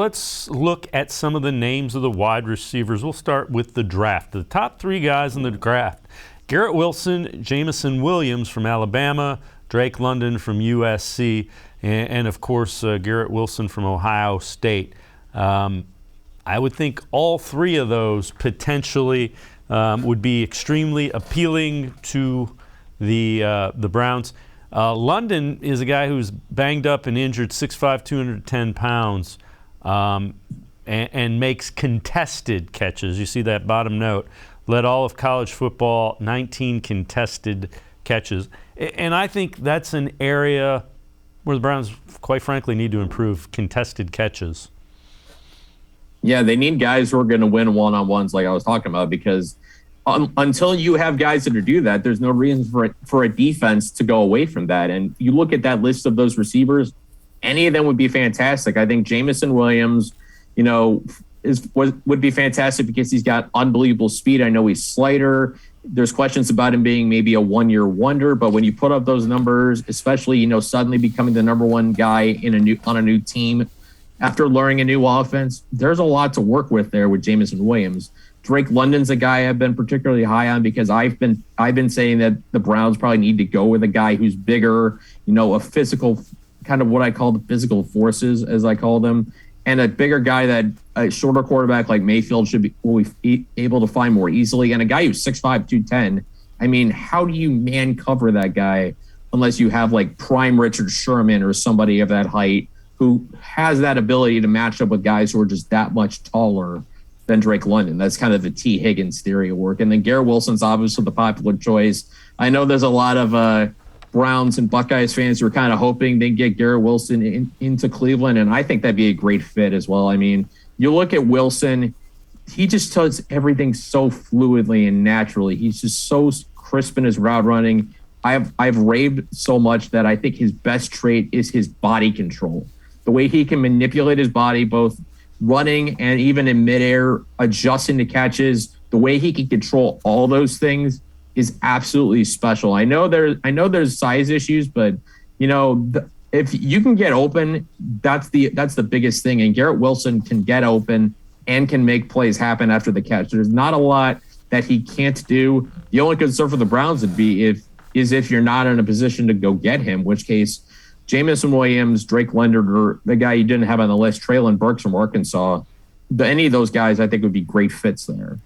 Let's look at some of the names of the wide receivers. We'll start with the draft. The top three guys in the draft: Garrett Wilson, Jameson Williams from Alabama, Drake London from USC, and of course, Garrett Wilson from Ohio State. I would think all three of those potentially would be extremely appealing to the Browns. London is a guy who's banged up and injured, 6'5", 210 pounds. And makes contested catches. You see that bottom note. Led all of college football, 19 contested catches. And I think that's an area where the Browns, quite frankly, need to improve for catches. Yeah, they need guys who are going to win one-on-ones like I was talking about, because until you have guys that do that, there's no reason for a defense to go away from that. And you look at that list of those receivers, any of them would be fantastic. I think Jameson Williams, would be fantastic because he's got unbelievable speed. I know he's slighter. There's questions about him being maybe a one-year wonder, but when you put up those numbers, especially suddenly becoming the number one guy on a new team after learning a new offense, there's a lot to work with there with Jameson Williams. Drake London's a guy I've been particularly high on because I've been saying that the Browns probably need to go with a guy who's bigger, a physical, kind of what I call the physical forces, as I call them, and a bigger guy that a shorter quarterback like Mayfield will be able to find more easily. And a guy who's 6'5", 210, I mean, how do you man cover that guy unless you have like prime Richard Sherman or somebody of that height who has that ability to match up with guys who are just that much taller than Drake London? That's kind of the T. Higgins theory of work. And then Garrett Wilson's obviously the popular choice. I know there's a lot of Browns and Buckeyes fans who are kind of hoping they get Garrett Wilson into Cleveland, and I think that'd be a great fit as well. I mean, you look at Wilson, he just does everything so fluidly and naturally. He's just so crisp in his route running. I've raved so much that I think his best trait is his body control. The way he can manipulate his body, both running and even in midair, adjusting to catches, the way he can control all those things is absolutely special. I know there's size issues, but if you can get open, that's the biggest thing. And Garrett Wilson can get open and can make plays happen after the catch. There's not a lot that he can't do. The only concern for the Browns would be if you're not in a position to go get him, in which case Jameson Williams, Drake London, or the guy you didn't have on the list, Traylon Burks from Arkansas, any of those guys I think would be great fits there.